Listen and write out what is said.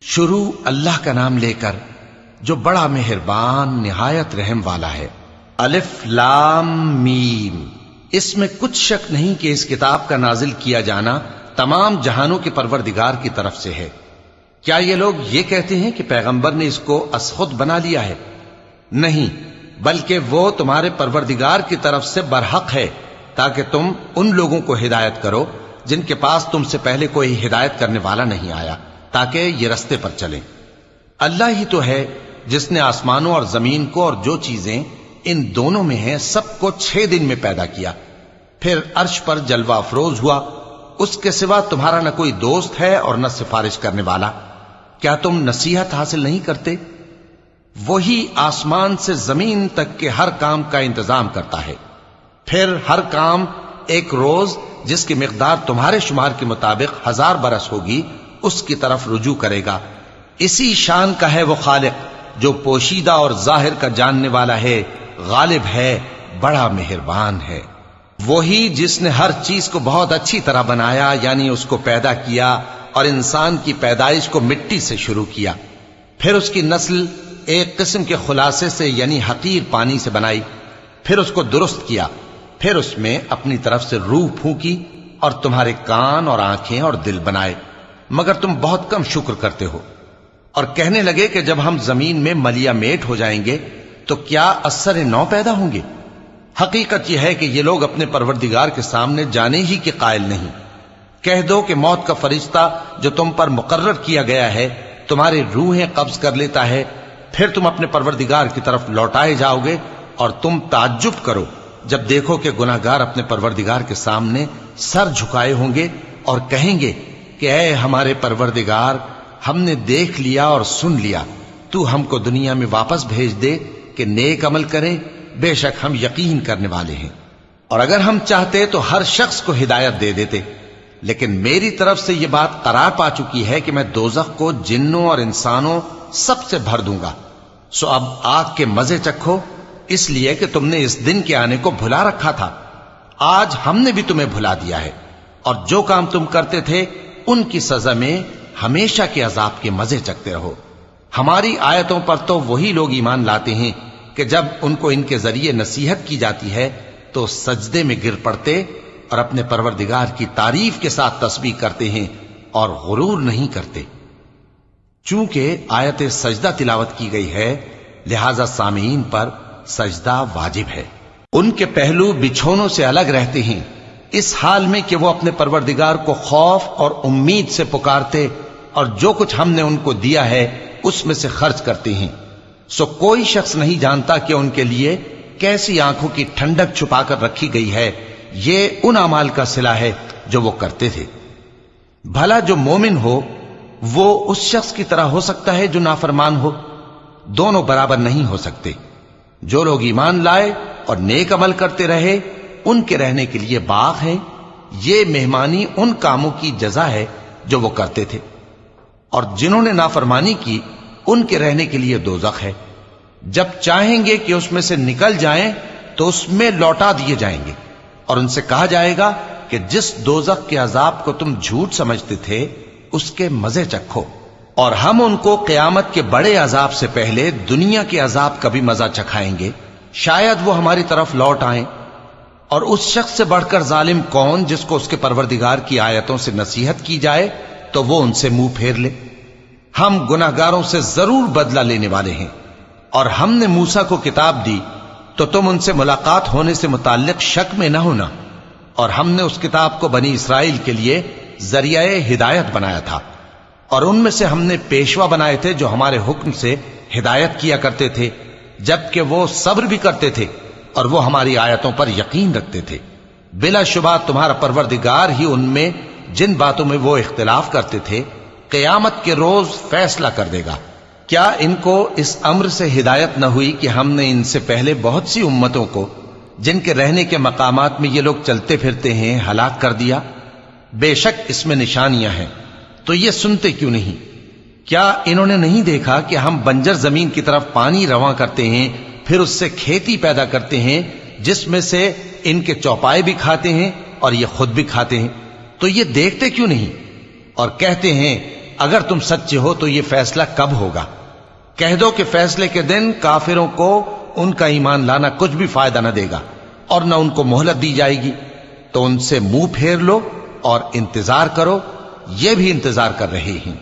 شروع اللہ کا نام لے کر جو بڑا مہربان نہایت رحم والا ہے۔ الف لام میم۔ اس میں کچھ شک نہیں کہ اس کتاب کا نازل کیا جانا تمام جہانوں کے پروردگار کی طرف سے ہے۔ کیا یہ لوگ یہ کہتے ہیں کہ پیغمبر نے اس کو از خود بنا لیا ہے؟ نہیں، بلکہ وہ تمہارے پروردگار کی طرف سے برحق ہے، تاکہ تم ان لوگوں کو ہدایت کرو جن کے پاس تم سے پہلے کوئی ہدایت کرنے والا نہیں آیا، تاکہ یہ رستے پر چلیں۔ اللہ ہی تو ہے جس نے آسمانوں اور زمین کو اور جو چیزیں ان دونوں میں ہیں سب کو 6 دن میں پیدا کیا، پھر عرش پر جلوہ افروز ہوا۔ اس کے سوا تمہارا نہ کوئی دوست ہے اور نہ سفارش کرنے والا۔ کیا تم نصیحت حاصل نہیں کرتے؟ وہی آسمان سے زمین تک کے ہر کام کا انتظام کرتا ہے، پھر ہر کام ایک روز جس کی مقدار تمہارے شمار کے مطابق 1000 برس ہوگی اس کی طرف رجوع کرے گا۔ اسی شان کا ہے وہ خالق جو پوشیدہ اور ظاہر کا جاننے والا ہے، غالب ہے، بڑا مہربان ہے۔ وہی جس نے ہر چیز کو بہت اچھی طرح بنایا، یعنی اس کو پیدا کیا اور انسان کی پیدائش کو مٹی سے شروع کیا، پھر اس کی نسل ایک قسم کے خلاصے سے یعنی حقیر پانی سے بنائی، پھر اس کو درست کیا، پھر اس میں اپنی طرف سے روح پھونکی اور تمہارے کان اور آنکھیں اور دل بنائے، مگر تم بہت کم شکر کرتے ہو۔ اور کہنے لگے کہ جب ہم زمین میں ملیا میٹ ہو جائیں گے تو کیا اثر نو پیدا ہوں گے؟ حقیقت یہ ہے کہ یہ لوگ اپنے پروردگار کے سامنے جانے ہی کے قائل نہیں۔ کہہ دو کہ موت کا فرشتہ جو تم پر مقرر کیا گیا ہے تمہاری روحیں قبض کر لیتا ہے، پھر تم اپنے پروردگار کی طرف لوٹائے جاؤ گے، اور تم تعجب کرو جب دیکھو کہ گناہگار اپنے پروردگار کے سامنے سر جھکائے ہوں گے اور کہیں گے کہ اے ہمارے پروردگار، ہم نے دیکھ لیا اور سن لیا، تو ہم کو دنیا میں واپس بھیج دے کہ نیک عمل کریں، بے شک ہم یقین کرنے والے ہیں۔ اور اگر ہم چاہتے تو ہر شخص کو ہدایت دے دیتے، لیکن میری طرف سے یہ بات قرار پا چکی ہے کہ میں دوزخ کو جنوں اور انسانوں سب سے بھر دوں گا، سو اب آگ کے مزے چکھو، اس لیے کہ تم نے اس دن کے آنے کو بھلا رکھا تھا۔ آج ہم نے بھی تمہیں بھلا دیا ہے، اور جو کام تم کرتے تھے ان کی سزا میں ہمیشہ کے عذاب کے مزے چکتے رہو۔ ہماری آیتوں پر تو وہی لوگ ایمان لاتے ہیں کہ جب ان کو ان کے ذریعے نصیحت کی جاتی ہے تو سجدے میں گر پڑتے اور اپنے پروردگار کی تعریف کے ساتھ تسبیح کرتے ہیں اور غرور نہیں کرتے۔ چونکہ آیت سجدہ تلاوت کی گئی ہے لہذا سامعین پر سجدہ واجب ہے۔ ان کے پہلو بچھونوں سے الگ رہتے ہیں، اس حال میں کہ وہ اپنے پروردگار کو خوف اور امید سے پکارتے اور جو کچھ ہم نے ان کو دیا ہے اس میں سے خرچ کرتے ہیں۔ سو کوئی شخص نہیں جانتا کہ ان کے لیے کیسی آنکھوں کی ٹھنڈک چھپا کر رکھی گئی ہے، یہ ان اعمال کا صلہ ہے جو وہ کرتے تھے۔ بھلا جو مومن ہو وہ اس شخص کی طرح ہو سکتا ہے جو نافرمان ہو؟ دونوں برابر نہیں ہو سکتے۔ جو لوگ ایمان لائے اور نیک عمل کرتے رہے ان کے رہنے کے لیے باغ ہیں، یہ مہمانی ان کاموں کی جزا ہے جو وہ کرتے تھے، اور جنہوں نے نافرمانی کی ان کے رہنے کے لیے دوزخ ہے۔ جب چاہیں گے کہ اس میں سے نکل جائیں تو اس میں لوٹا دیے جائیں گے، اور ان سے کہا جائے گا کہ جس دوزخ کے عذاب کو تم جھوٹ سمجھتے تھے اس کے مزے چکھو، اور ہم ان کو قیامت کے بڑے عذاب سے پہلے دنیا کے عذاب کا بھی مزہ چکھائیں گے، شاید وہ ہماری طرف لوٹ آئیں۔ اور اس شخص سے بڑھ کر ظالم کون جس کو اس کے پروردگار کی آیتوں سے نصیحت کی جائے تو وہ ان سے منہ پھیر لے۔ ہم گناہگاروں سے ضرور بدلہ لینے والے ہیں، اور ہم نے موسیٰ کو کتاب دی تو تم ان سے ملاقات ہونے سے متعلق شک میں نہ ہونا، اور ہم نے اس کتاب کو بنی اسرائیل کے لیے ذریعہ ہدایت بنایا تھا، اور ان میں سے ہم نے پیشوا بنائے تھے جو ہمارے حکم سے ہدایت کیا کرتے تھے، جبکہ وہ صبر بھی کرتے تھے اور وہ ہماری آیتوں پر یقین رکھتے تھے۔ بلا شبہ تمہارا پروردگار ہی ان میں جن باتوں میں وہ اختلاف کرتے تھے قیامت کے روز فیصلہ کر دے گا۔ کیا ان کو اس امر سے ہدایت نہ ہوئی کہ ہم نے ان سے پہلے بہت سی امتوں کو جن کے رہنے کے مقامات میں یہ لوگ چلتے پھرتے ہیں ہلاک کر دیا؟ بے شک اس میں نشانیاں ہیں، تو یہ سنتے کیوں نہیں؟ کیا انہوں نے نہیں دیکھا کہ ہم بنجر زمین کی طرف پانی رواں کرتے ہیں، پھر اس سے کھیتی پیدا کرتے ہیں جس میں سے ان کے چوپائے بھی کھاتے ہیں اور یہ خود بھی کھاتے ہیں؟ تو یہ دیکھتے کیوں نہیں؟ اور کہتے ہیں اگر تم سچے ہو تو یہ فیصلہ کب ہوگا؟ کہہ دو کہ فیصلے کے دن کافروں کو ان کا ایمان لانا کچھ بھی فائدہ نہ دے گا اور نہ ان کو مہلت دی جائے گی، تو ان سے منہ پھیر لو اور انتظار کرو، یہ بھی انتظار کر رہے ہیں۔